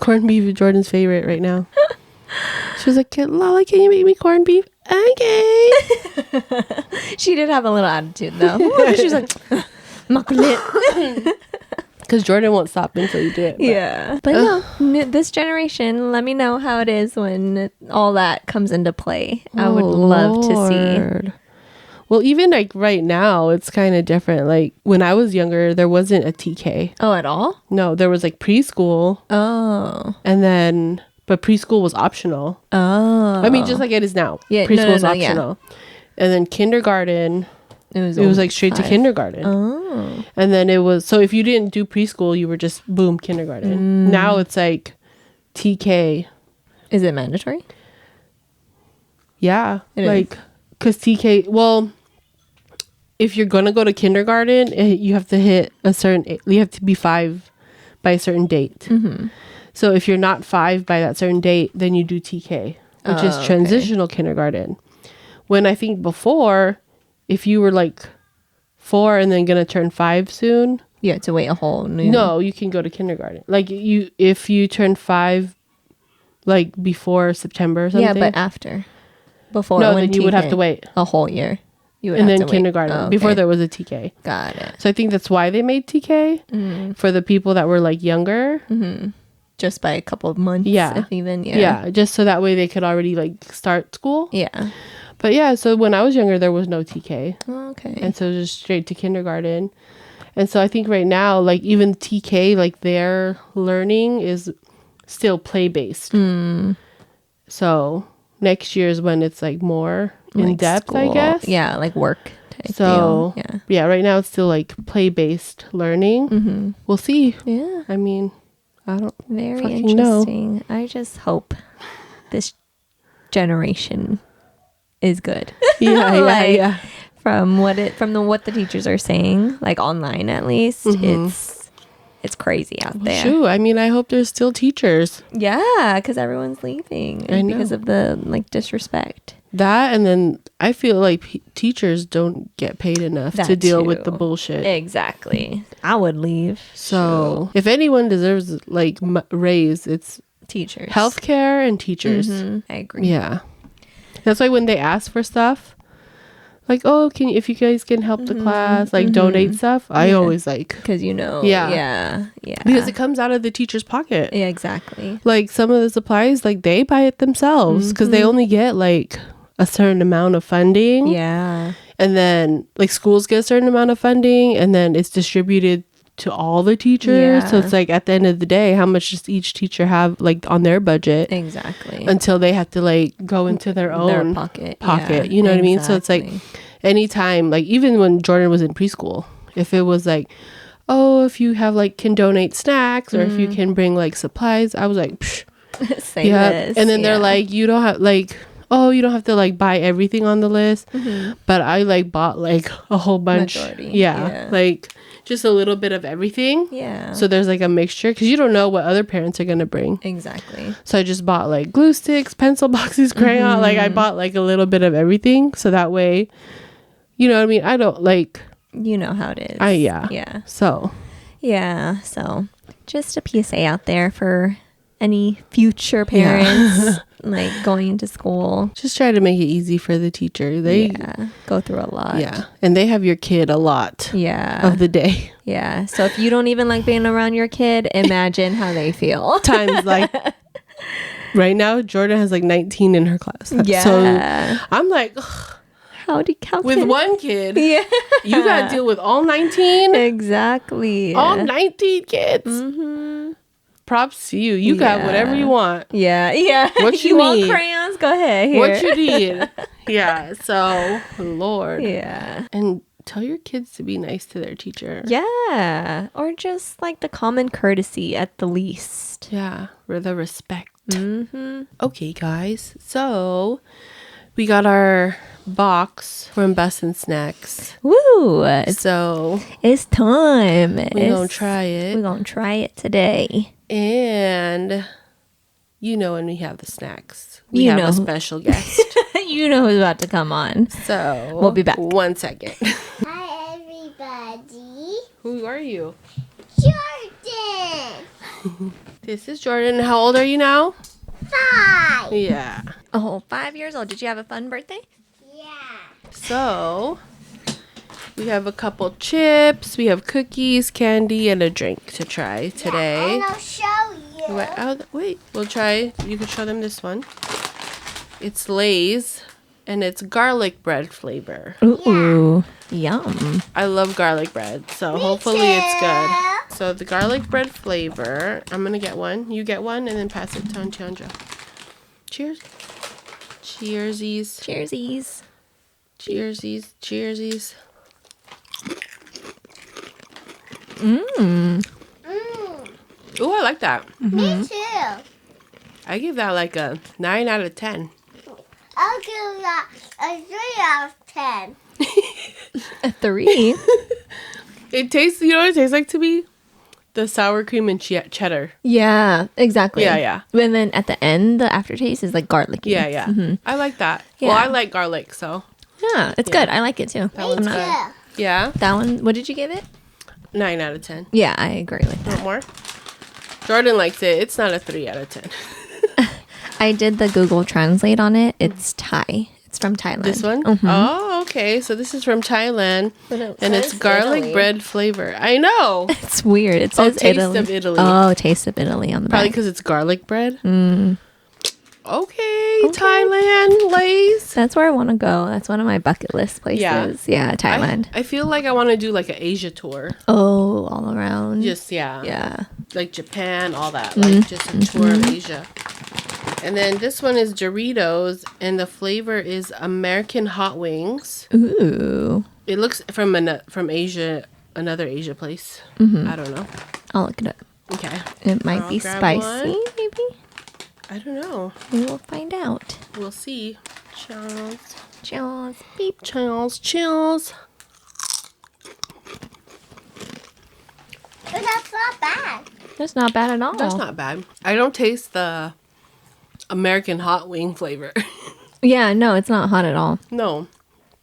Corned beef is Jordan's favorite right now. She was like, Lala, can you make me corned beef? Okay. She did have a little attitude though. She was like, makulit. Because Jordan won't stop until you do it. But no, this generation, let me know how it is when all that comes into play. I would love to see. Well, even like right now, it's kind of different. Like when I was younger, there wasn't a TK. Oh, at all? No, there was like preschool. Oh. And then, but preschool was optional. Oh. I mean, just like it is now. Yeah, preschool is optional. Yeah. And then kindergarten. It was like straight 5. To kindergarten. Oh. And then it was, so if you didn't do preschool, you were just boom, kindergarten. Now it's like TK. Is it mandatory? Yeah. It like, is. Because TK, well, if you're going to go to kindergarten, you have to hit you have to be 5 by a certain date. So if you're not 5 by that certain date, then you do TK, which is transitional kindergarten. When I think before, if you were like 4 and then gonna turn 5 soon, you have to wait a whole new... No, you can go to kindergarten. Like if you turn 5 like before September or something. Yeah, but after. Before. No, then you would have to wait a whole year. You would and have then to kindergarten. wait. Before there was a TK. Got it. So I think that's why they made TK for the people that were like younger. Just by a couple of months. Yeah. If even. Yeah. Just so that way they could already like start school. Yeah. But yeah, so when I was younger, there was no TK. Oh, okay. And so just straight to kindergarten. And so I think right now, like even TK, like their learning is still play based. So next year is when it's like more in Like depth, I school. guess. Yeah, like work type So deal. yeah, right now it's still like play based learning. We'll see. Yeah. I mean, I don't Very fucking interesting. I just hope this generation is good. Yeah, Like, yeah. From what the teachers are saying, like online at least, it's crazy out there. Shoot, I mean, I hope there's still teachers. Yeah, because everyone's leaving I know. because of the like disrespect. That, and then I feel like teachers don't get paid enough That to deal too. with the bullshit. Exactly. I would leave. So if anyone deserves like raise, it's Teachers. healthcare and teachers. I agree. Yeah, that's why when they ask for stuff, like, oh, if you guys can help the class, like donate stuff, I always like, Because Yeah. yeah. because it comes out of the teacher's pocket. Yeah, exactly. Like some of the supplies, like they buy it themselves because they only get like a certain amount of funding. Yeah. And then like schools get a certain amount of funding, and then it's distributed to all the teachers. So Yeah. it's like at the end of the day, how much does each teacher have like on their budget Exactly. until they have to like go into their own pocket. pocket. Yeah, You know what I mean? So it's like exactly. anytime, like even when Jordan was in preschool, if it was like, oh, if you have like can donate snacks or if you can bring like supplies, I was like, psh, Say this. and then they're yeah. like, you don't have like, oh, you don't have to like buy everything on the list. But I like bought like a whole bunch. Majority, Yeah, yeah. like just a little bit of everything. Yeah. So there's like a mixture because you don't know what other parents are gonna bring. Exactly. So I just bought like glue sticks, pencil boxes, crayon. Like I bought like a little bit of everything. So that way, you know what I mean? I don't like, You know how it is. Yeah. Yeah. So Yeah. So just a PSA out there for any future parents like going into school. just try to make it easy for the teacher. They, Go through a lot. yeah. And they have your kid a lot Yeah. of the day. Yeah. So if you don't even like being around your kid, imagine how they feel. Times like right now, Jordan has like 19 in her class. Yeah. So I'm like, ugh, How with can- one kid, Yeah. you got to deal with all 19? Exactly. All 19 kids. Props to you. You got whatever you want. Yeah. Yeah. What you want need. crayons? Go ahead. Here. What you need. Yeah. So, Lord. Yeah. And tell your kids to be nice to their teacher. Yeah. Or just like the common courtesy at the least. Yeah. For the respect. Okay, guys. So, we got our box from Bussin Snacks. Woo. So, It's time. we're going to try it. We're going to try it today. And you know when we have the snacks, we You have know. a special guest. You know who's about to come on. So We'll be back. 1 second. Hi, everybody. Who are you? Jordan. This is Jordan. How old are you now? 5. Yeah. Oh, 5 years old. Did you have a fun birthday? Yeah. So we have a couple chips. We have cookies, candy, and a drink to try today. And I'll show you. Wait, we'll try. You can show them this one. It's Lay's, and it's garlic bread flavor. Ooh. Yum. I love garlic bread, so hopefully it's good. So the garlic bread flavor, I'm gonna get one. You get one, and then pass it to Antiandra. Cheers. Cheersies. Cheersies. Cheersies. Cheersies. Mm. Ooh, I like that. Me too. I give that like a 9 out of 10. I'll give that a 3 out of 10. A 3. It tastes, you know what it tastes like to me? The sour cream and cheddar. Yeah, exactly. Yeah. And then at the end, the aftertaste is like garlicky. Yeah. I like that. Yeah. Well, I like garlic, so. Yeah, it's good. I like it too. That one's Me good. too. Yeah. That one, what did you give it? 9 out of 10. Yeah, I agree with that. Want more? Jordan likes it. It's not a 3 out of 10. I did the Google Translate on it. It's Thai. It's from Thailand. This one? Mhm. Oh, okay. So this is from Thailand, But it and it's says garlic Italy. bread flavor. I know. It's weird. It says Taste Italy. of Italy. Oh, Taste of Italy on the Probably back. because it's garlic bread. Okay, Thailand, Lays. That's where I want to go. That's one of my bucket list places. Yeah, Thailand. I feel like I want to do like an Asia tour. Oh, all around. Just, yeah. Yeah. Like Japan, all that. Like just a tour of Asia. And then this one is Doritos, and the flavor is American Hot Wings. Ooh. It looks from Asia, another Asia place. I don't know. I'll look it up. Okay. It might I'll be grab spicy, one. maybe. I don't know. We will find out. We'll see. Chills. Chills. Beep. Chills. But that's not bad. That's not bad at all. That's not bad. I don't taste the American hot wing flavor. Yeah, no, it's not hot at all. No.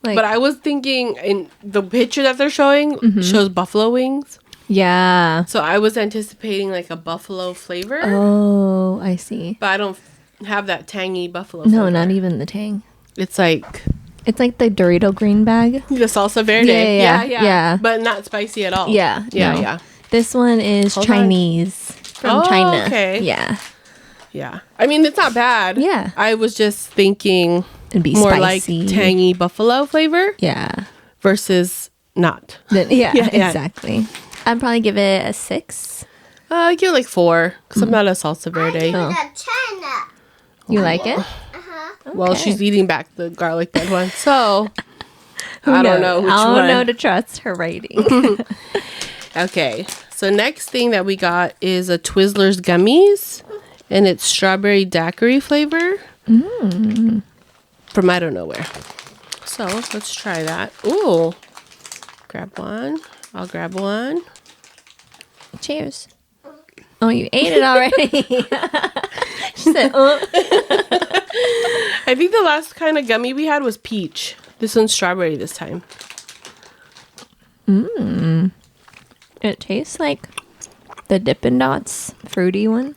Like, But I was thinking, in the picture that they're showing shows buffalo wings. yeah. So I was anticipating like a buffalo flavor. Oh, I see. But I don't have that tangy buffalo No, flavor. not even the tang. It's like It's like the Dorito green bag. the salsa verde. Yeah. But not spicy at all. Yeah. Yeah, no. yeah. This one is Hold on. Chinese from Oh, China. okay. Yeah. Yeah. I mean, it's not bad. Yeah. I was just thinking It'd be more spicy. like tangy buffalo flavor Yeah. versus not. Yeah, Yeah. exactly. I'd probably give it a 6. I give it like 4 because I'm not a salsa verde. Oh. The China. You like it? Well, Okay. she's eating back the garlic bread one, so I don't know which I one. don't know to trust her rating. Okay, so next thing that we got is a Twizzlers gummies, and it's strawberry daiquiri flavor from I don't know where. So let's try that. Ooh, grab one. I'll grab one. Cheers. Oh, you ate it already. She said, I think the last kind of gummy we had was peach. This one's strawberry this time. It tastes like the Dippin' Dots fruity one.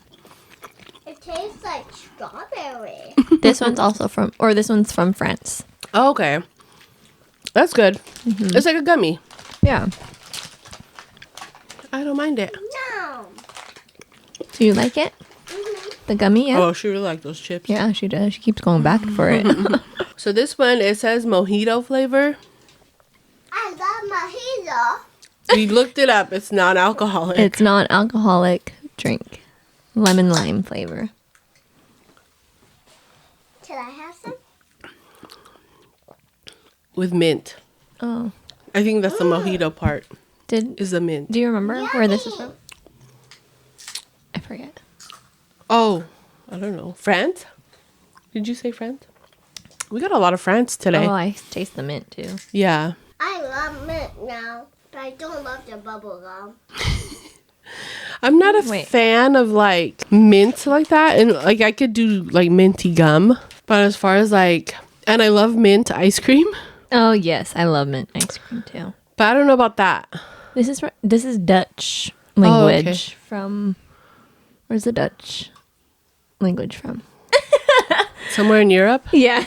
It tastes like strawberry. This one's also this one's from France. Oh, okay, that's good. It's like a gummy. Yeah. I don't mind it. No. Do you like it? The gummy, yeah? Oh, she really liked those chips. Yeah, she does. She keeps going back for it. So this one, it says mojito flavor. I love mojito. We looked it up. It's non-alcoholic. It's not alcoholic drink. Lemon lime flavor. Can I have some? With mint. Oh. I think that's the mojito part. Do Is the mint. you remember where this is from? I forget. Oh, I don't know. France? Did you say France? We got a lot of France today. Oh, I taste the mint too. Yeah. I love mint now, but I don't love the bubble gum. I'm not a Wait. fan of like mint like that. And like I could do like minty gum. But as far as like, and I love mint ice cream. Oh, yes. I love mint ice cream too. But I don't know about that. This is Dutch language okay. from... Where's the Dutch language from? Somewhere in Europe? Yeah,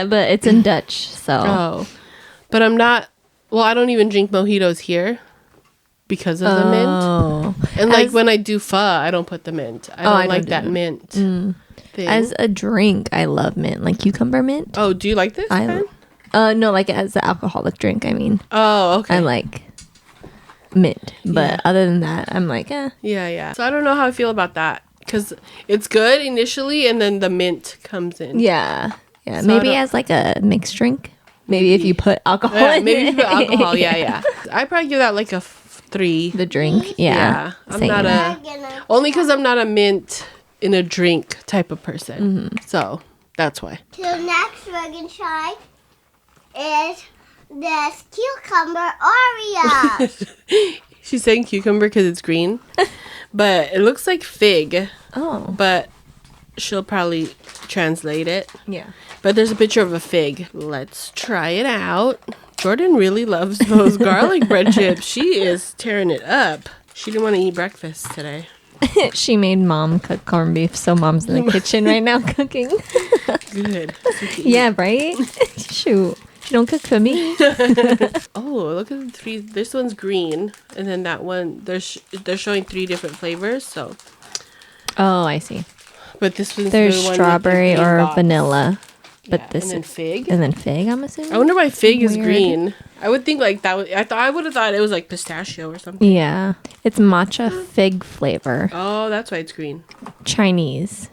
but it's in Dutch, so... Oh. But I'm not, well, I don't even drink mojitos here because of the mint. Oh. And like when I do pho, I don't put the mint. I don't I like don't that do mint thing. As a drink, I love mint. Like cucumber mint. Oh, do you like this? I Ben? No, like as an alcoholic drink, I mean. Oh, okay. I like mint. But Yeah. other than that, I'm like, eh. Yeah, yeah. So I don't know how I feel about that because it's good initially, and then the mint comes in. Yeah. Yeah. So I maybe don't- as like a mixed drink. Maybe if you put alcohol Yeah, in maybe it. for alcohol. Yeah, yeah. I probably give that like a 3. The drink. Yeah. I'm Same. not I'm gonna only because I'm not a mint in a drink type of person. So that's why. The next we're gonna try is this cucumber Oreo. She's saying cucumber because it's green, but it looks like fig. Oh. But she'll probably translate it. Yeah. But there's a picture of a fig. Let's try it out. Jordan really loves those garlic bread chips. She is tearing it up. She didn't want to eat breakfast today. She made mom cook corned beef, so mom's in the kitchen right now cooking. Good. Yeah, right? Shoot. She don't cook for me. Oh, look at the 3. This one's green, and then that one they're showing 3 different flavors. So, Oh, I see. but this one's There's the one with strawberry the green or box. vanilla, but Yeah, this and then is fig. and then fig. I'm assuming. I wonder why fig is Weird. green. I would think like that. I would have thought it was like pistachio or something. Yeah, it's matcha fig flavor. Oh, that's why it's green. Chinese.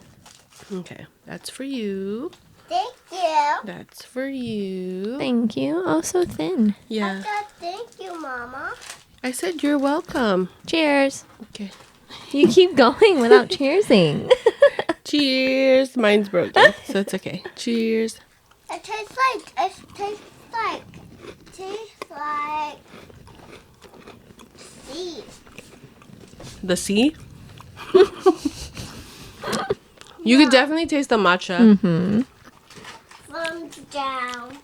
Okay, that's for you. Thank you. That's for you. Thank you. Oh, so thin. Yeah. Thank you, Mama. I said you're welcome. Cheers. Okay. You keep going without cheersing. Cheers. Mine's broken, so it's okay. Cheers. It tastes like sea. The sea. You could definitely taste the matcha. Mm-hmm. Thumbs down.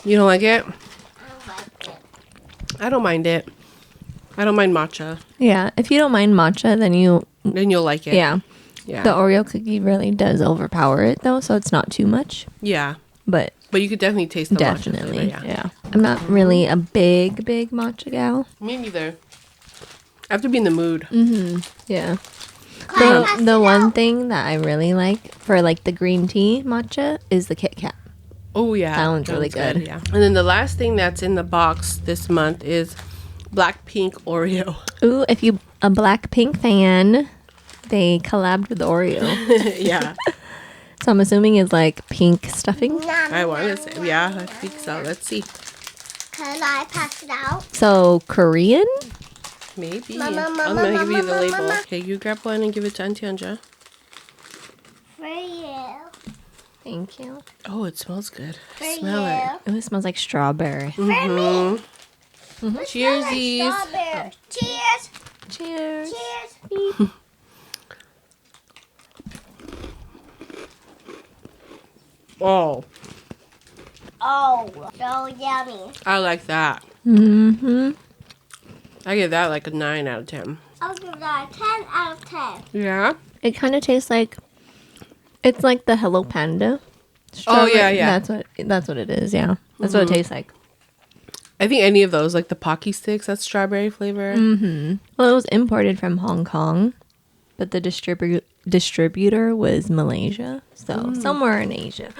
You don't like it? I like it. I don't mind it. I don't mind matcha. Yeah, if you don't mind matcha, then Then you'll like it. yeah. Yeah. The Oreo cookie really does overpower it though, so it's not too much. Yeah. But But you could definitely taste the definitely, matcha flavor, yeah. I'm not really a big matcha gal. Me neither. I have to be in the mood. Yeah. Can I pass The it one out? thing that I really like for like the green tea matcha is the Kit Kat. Oh, yeah. That one's really good. Yeah. And then the last thing that's in the box this month is Blackpink Oreo. Ooh, if you a Blackpink fan, they collabed with Oreo. Yeah. So I'm assuming it's like pink stuffing. I want to say, yeah, I think so. Let's see. Can I pass it out? So Korean? Maybe. Mama, I'm mama, going to give you the mama, label. mama. Okay, you grab one and give it to Auntie Anja. For you. Thank you. Oh, it smells good. For Smell it. Ooh, it smells like strawberry. For me. Cheersies. Strawberry. Cheers. Cheers. Cheers. Oh, Oh, so yummy. I like that. Mm-hmm. I give that like a 9 out of 10. I'll give that a 10 out of 10. Yeah? It kind of tastes like it's like the Hello Panda. Oh, yeah. That's what it is. Yeah, that's what it tastes like. I think any of those, like the Pocky Sticks, that's strawberry flavor. Well, it was imported from Hong Kong, but the distributor was Malaysia, so somewhere in Asia.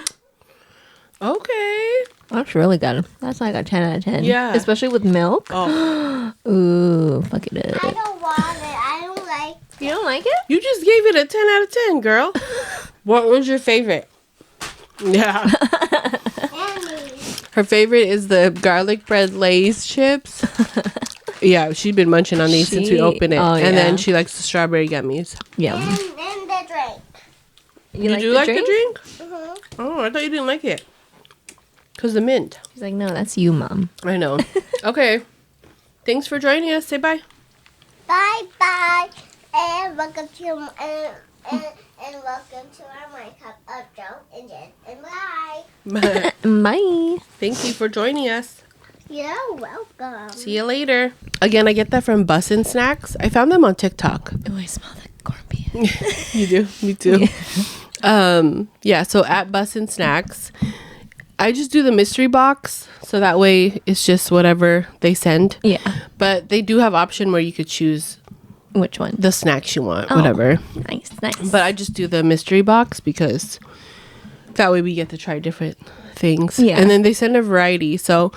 Okay. That's really good. That's like a 10 out of 10. Yeah. Especially with milk. Oh, Ooh, fuck it I up. don't want it. I don't like You don't like it? you just gave it a 10 out of 10, girl. What was your favorite? Yeah. candy. Her favorite is the garlic bread Lay's chips. Yeah, she's been munching on these since we opened it. Oh, And yeah. then she likes the strawberry gummies. Yeah. And the drink. You do like the drink? Mm-hmm. Oh, I thought you didn't like it. Because the mint. She's like, no, that's you, Mom. I know. Okay. Thanks for joining us. Say bye. Bye bye. And welcome to and welcome to our Minecraft of Joe and Jen. And bye. Bye. Thank you for joining us. You're welcome. See you later. Again, I get that from Bussin Snacks. I found them on TikTok. Oh, I smell the corned beef. You do? Me too. Yeah, so at Bussin Snacks, I just do the mystery box. So that way it's just whatever they send. Yeah. But they do have option where you could choose Which one? the snacks you want, Oh. whatever. Nice. But I just do the mystery box because that way we get to try different things. Yeah. And then they send a variety. So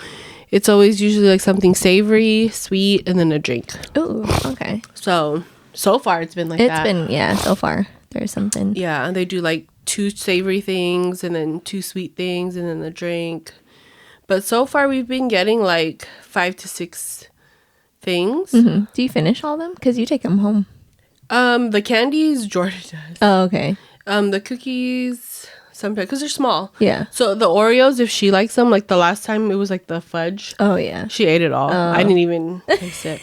it's always usually like something savory, sweet, and then a drink. Ooh, okay. So far it's been like It's that. been, yeah, so far. There's something. Yeah, and they do like 2 savory things and then 2 sweet things and then the drink. But so far we've been getting like 5 to 6 things. Mm-hmm. Do you finish all them? Because you take them home. The candies Jordan does. Oh, okay. The cookies sometimes because they're small. Yeah. So the Oreos, if she likes them, like the last time it was like the fudge. Oh, yeah. She ate it all. I didn't even taste it.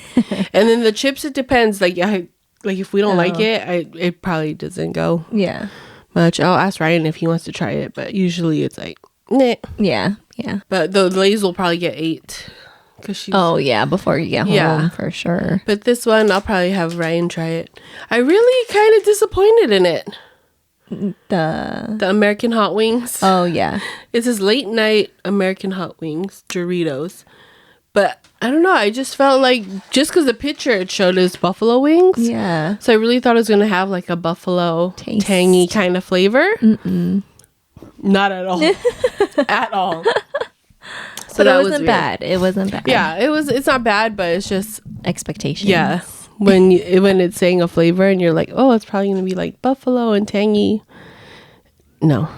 And then the chips, it depends. Like if we don't like it, it probably doesn't go Yeah. much. I'll ask Ryan if he wants to try it, but usually it's like, nah. Yeah. Yeah. But the Lay's will probably get 8 because she's. Oh, yeah. Before you get home, Yeah. for sure. But this one, I'll probably have Ryan try it. I really kind of disappointed in it. The American Hot Wings. Oh, yeah. It says late night American Hot Wings, Doritos. But I don't know. I just felt like just because the picture it showed is buffalo wings. Yeah. So I really thought it was going to have like a buffalo Taste. tangy kind of flavor. Mm-mm. Not at all. At all. So that wasn't bad. It wasn't bad. Yeah, it's not bad, but it's just expectations. Yeah. When it's saying a flavor and you're like, oh, it's probably going to be like buffalo and tangy. No,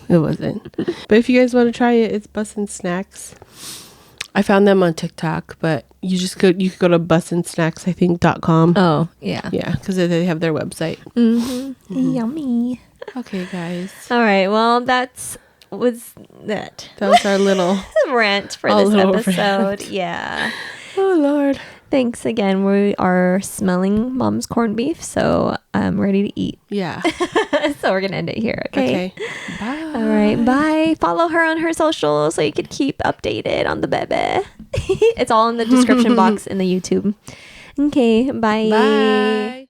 it wasn't. But if you guys want to try it, it's Bussin Snacks. I found them on TikTok, but you could go to bussinsnacks.com. Oh, yeah. Yeah, because they have their website. Mm-hmm. Yummy. Okay, guys. All right. Well, that was our little rant for this episode. Rant. Yeah. Oh, Lord. Thanks again. We are smelling Mom's corned beef, so I'm ready to eat. Yeah. So we're going to end it here, okay? Bye. All right, bye. Follow her on her socials so you can keep updated on the bebe. It's all in the description box in the YouTube. Okay, bye. Bye.